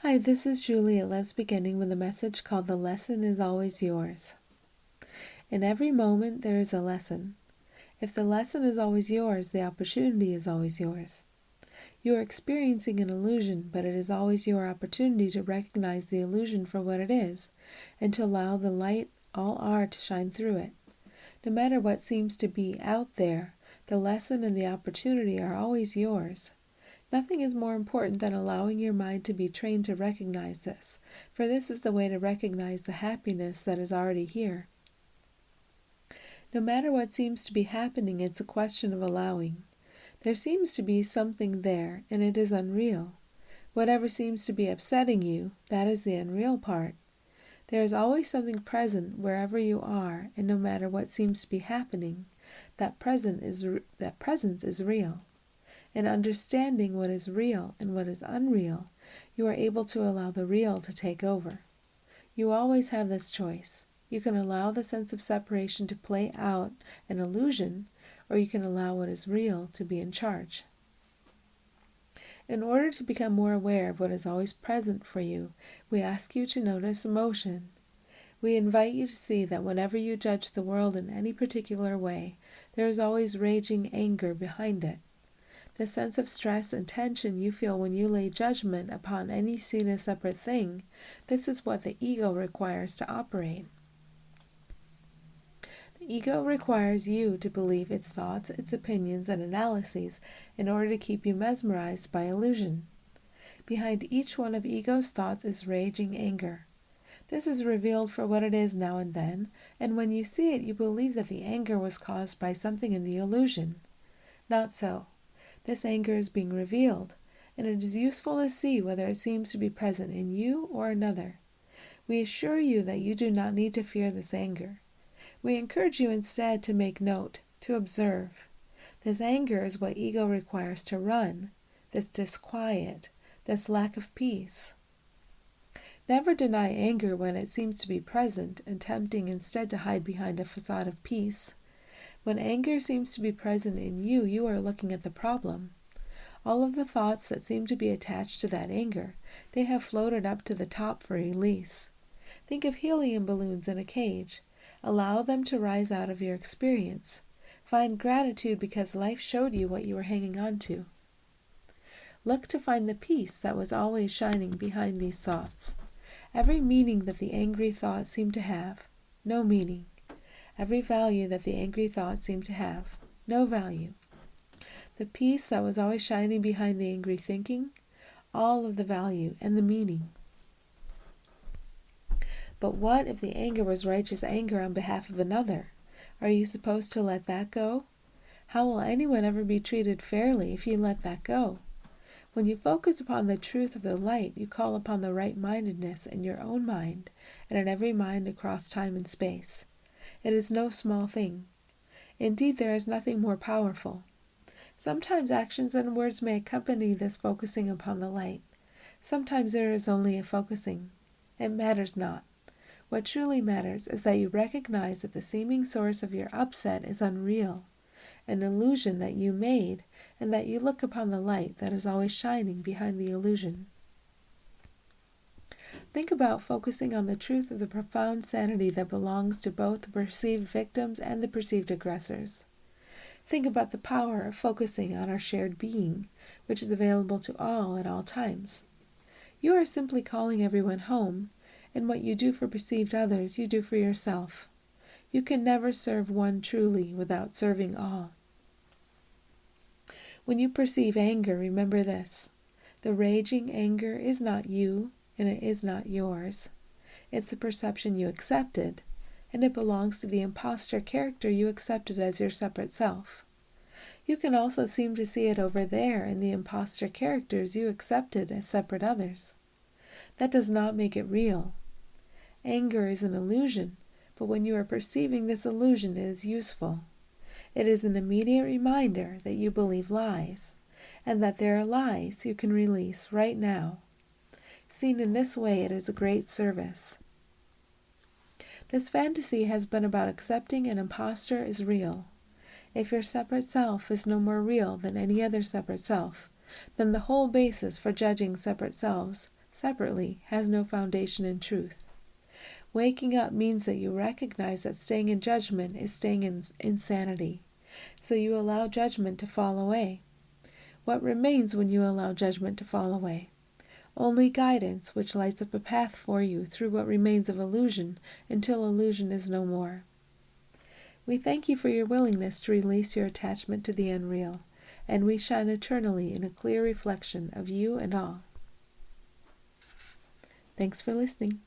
Hi, this is Julie at Love's Beginning with a message called The Lesson is Always Yours. In every moment there is a lesson. If the lesson is always yours, the opportunity is always yours. You are experiencing an illusion, but it is always your opportunity to recognize the illusion for what it is and to allow the light all are to shine through it. No matter what seems to be out there, the lesson and the opportunity are always yours. Nothing is more important than allowing your mind to be trained to recognize this, for this is the way to recognize the happiness that is already here. No matter what seems to be happening, it's a question of allowing. There seems to be something there, and it is unreal. Whatever seems to be upsetting you, that is the unreal part. There is always something present wherever you are, and no matter what seems to be happening, that presence is real. In understanding what is real and what is unreal, you are able to allow the real to take over. You always have this choice. You can allow the sense of separation to play out an illusion, or you can allow what is real to be in charge. In order to become more aware of what is always present for you, we ask you to notice emotion. We invite you to see that whenever you judge the world in any particular way, there is always raging anger behind it. The sense of stress and tension you feel when you lay judgment upon any seen as separate thing, this is what the ego requires to operate. The ego requires you to believe its thoughts, its opinions, and analyses in order to keep you mesmerized by illusion. Behind each one of ego's thoughts is raging anger. This is revealed for what it is now and then, and when you see it, you believe that the anger was caused by something in the illusion. Not so. This anger is being revealed, and it is useful to see whether it seems to be present in you or another. We assure you that you do not need to fear this anger. We encourage you instead to make note, to observe. This anger is what ego requires to run, this disquiet, this lack of peace. Never deny anger when it seems to be present, and tempting instead to hide behind a facade of peace. When anger seems to be present in you, you are looking at the problem. All of the thoughts that seem to be attached to that anger, they have floated up to the top for release. Think of helium balloons in a cage. Allow them to rise out of your experience. Find gratitude because life showed you what you were hanging on to. Look to find the peace that was always shining behind these thoughts. Every meaning that the angry thoughts seem to have, no meaning. Every value that the angry thoughts seemed to have, no value. The peace that was always shining behind the angry thinking, all of the value and the meaning. But what if the anger was righteous anger on behalf of another? Are you supposed to let that go? How will anyone ever be treated fairly if you let that go? When you focus upon the truth of the light, you call upon the right-mindedness in your own mind and in every mind across time and space. It is no small thing. Indeed, there is nothing more powerful. Sometimes actions and words may accompany this focusing upon the light. Sometimes there is only a focusing. It matters not. What truly matters is that you recognize that the seeming source of your upset is unreal, an illusion that you made, and that you look upon the light that is always shining behind the illusion. Think about focusing on the truth of the profound sanity that belongs to both the perceived victims and the perceived aggressors. Think about the power of focusing on our shared being, which is available to all at all times. You are simply calling everyone home, and what you do for perceived others, you do for yourself. You can never serve one truly without serving all. When you perceive anger, remember this. The raging anger is not you, and it is not yours. It's a perception you accepted, and it belongs to the imposter character you accepted as your separate self. You can also seem to see it over there in the imposter characters you accepted as separate others. That does not make it real. Anger is an illusion, but when you are perceiving this illusion, it is useful. It is an immediate reminder that you believe lies, and that there are lies you can release right now. Seen in this way, it is a great service. This fantasy has been about accepting an imposter is real. If your separate self is no more real than any other separate self, then the whole basis for judging separate selves separately, has no foundation in truth. Waking up means that you recognize that staying in judgment is staying in insanity, so you allow judgment to fall away. What remains when you allow judgment to fall away? Only guidance, which lights up a path for you through what remains of illusion until illusion is no more. We thank you for your willingness to release your attachment to the unreal, and we shine eternally in a clear reflection of you and all. Thanks for listening.